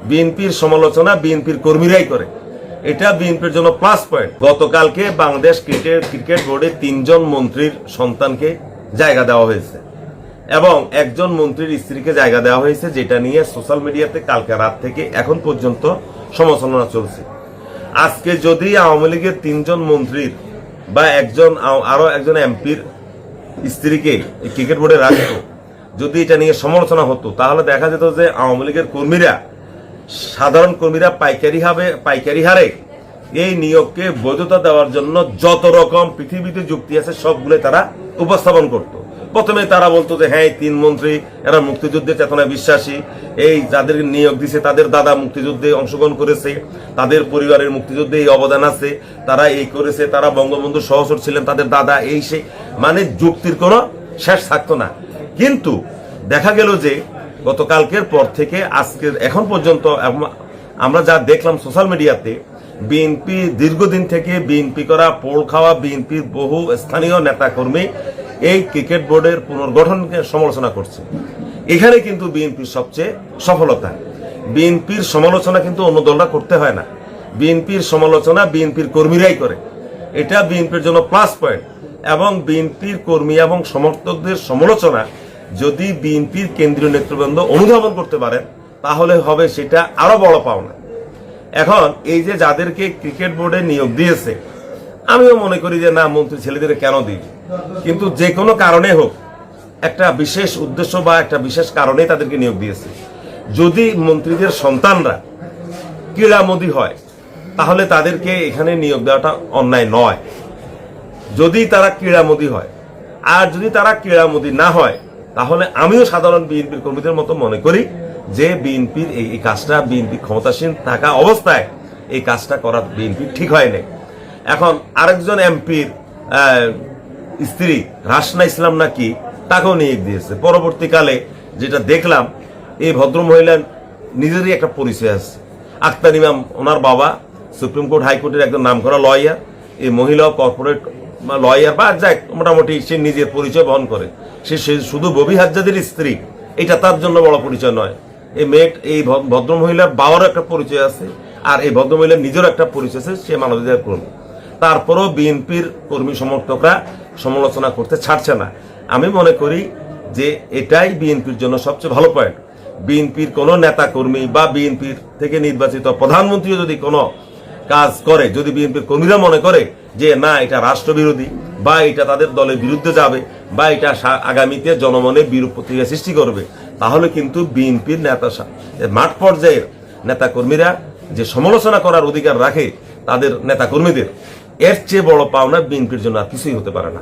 বিএনপির সমালোচনা বিএনপির কর্মীরাই করে, এটা বিএনপির জন্য প্লাস পয়েন্ট। গতকালকে বাংলাদেশ ক্রিকেট বোর্ডে 3 জন মন্ত্রীর সন্তানকে জায়গা দেওয়া হয়েছে এবং একজন মন্ত্রীর স্ত্রীকে জায়গা দেওয়া হয়েছে, যেটা নিয়ে সোশ্যাল মিডিয়াতে কালকে রাত থেকে এখন পর্যন্ত সমালোচনা চলছে। আজকে যদি আওয়ামী লীগের 3 জন মন্ত্রীর বা আরো একজন এমপির স্ত্রীকে ক্রিকেট বোর্ডে রাখতো, যদি এটা নিয়ে সমালোচনা হতো, তাহলে দেখা যেত যে আওয়ামী লীগের কর্মীরা, সাধারণ কর্মীরা পাইকারি হারে এই নিয়োগকে বৈধতা দেওয়ার জন্য যত রকম পৃথিবীতে যুক্তি আছে সবগুলো তারা উপস্থাপন করত। প্রথমে তারা বলতো যে হ্যাঁ, 3 মন্ত্রী এরা মুক্তিযুদ্ধের চেতনায় বিশ্বাসী, এই যাদের নিয়োগ দিছে তাদের দাদা মুক্তিযুদ্ধে অংশগ্রহণ করেছে, তাদের পরিবারের মুক্তিযুদ্ধে এই অবদান আছে, তারা এই করেছে, তারা বঙ্গবন্ধু সহচর ছিলেন, তাদের দাদা এই সেই, মানে যুক্তির কোনো শেষ থাকতো না। কিন্তু দেখা গেল যে গতকালকের পর থেকে আজকের এখন পর্যন্ত আমরা যা দেখলাম সোশ্যাল মিডিয়াতে, বিএনপি দীর্ঘদিন থেকে বিএনপি করা পোল খাওয়া বিএনপির বহু স্থানীয় নেতাকর্মী এই ক্রিকেট বোর্ডের পুনর্গঠনকে সমালোচনা করছে। এখানে কিন্তু বিএনপির সবচেয়ে সফলতা। বিএনপির সমালোচনা কিন্তু অন্য দলরা করতে হয় না, বিএনপির সমালোচনা বিএনপির কর্মীরাই করে, এটা বিএনপির জন্য প্লাস পয়েন্ট। এবং বিএনপির কর্মী এবং সমর্থকদের সমালোচনা যদি বিএনপির কেন্দ্রীয় নেতৃবৃন্দ অনুধাবন করতে পারেন, তাহলে হবে সেটা আরো বড় পাওনা। এখন এই যে যাদেরকে ক্রিকেট বোর্ডে নিয়োগ দিয়েছে, আমিও মনে করি যে না, মন্ত্রী ছেলেদের কেন দিই, কিন্তু যে কোনো কারণে হোক, একটা বিশেষ উদ্দেশ্য বা একটা বিশেষ কারণে তাদেরকে নিয়োগ দিয়েছে। যদি মন্ত্রীদের সন্তানরা ক্রীড়ামোদী হয়, তাহলে তাদেরকে এখানে নিয়োগ দেওয়াটা অন্যায় নয়, যদি তারা ক্রীড়ামোদী হয়। আর যদি তারা ক্রীড়ামোদী না হয়, তাহলে আমিও সাধারণ বিএনপির কর্মীদের মতো মনে করি যে বিএনপির এই কাজটা, বিএনপি ক্ষমতাসীন থাকা অবস্থায় এই কাজটা করা বিএনপি ঠিক হয়নি। এখন আরেকজন এমপির স্ত্রী রাসনা ইসলাম নাকি, তাকেও নিয়োগ দিয়েছে। পরবর্তীকালে যেটা দেখলাম, এই ভদ্রমহিলার নিজেরই একটা পরিচয় আছে। আক্তার ইমাম, ওনার বাবা সুপ্রিম কোর্ট হাইকোর্টের একজন নামকরা লয়ার, এই মহিলাও কর্পোরেট লয়ার বা যাক, মোটামুটি সে নিজের পরিচয় বহন করে। সে শুধু ববি হাজ্জাদের স্ত্রী, এটা তার জন্য বড় পরিচয় নয়। এই ভদ্রমহিলার বাবারও একটা পরিচয় আছে, আর এই ভদ্রমহিলার নিজেরও একটা পরিচয় আছে, সে মানবাধিকার কর্মী। তারপরও বিএনপির কর্মী সমর্থকরা সমালোচনা করতে ছাড়ছে না। আমি মনে করি যে এটাই বিএনপির জন্য সবচেয়ে ভালো পয়েন্ট। বিএনপির কোনো নেতা কর্মী বা বিএনপির থেকে নির্বাচিত প্রধানমন্ত্রীও যদি কোনো কাজ করে, যদি বিএনপির কর্মীরা মনে করে যে না, এটা রাষ্ট্রবিরোধী বা এটা তাদের দলের বিরুদ্ধে যাবে বা এটা আগামীতে জনমনে বিরূপ প্রতিক্রিয়া সৃষ্টি করবে, তাহলে কিন্তু বিএনপির মাঠ পর্যায়ের নেতা কর্মীরা যে সমালোচনা করার অধিকার রাখে তাদের নেতা কর্মীদের, এর চেয়ে বড় পাওনা বিএনপির জন্য আর কিছুই হতে পারে না।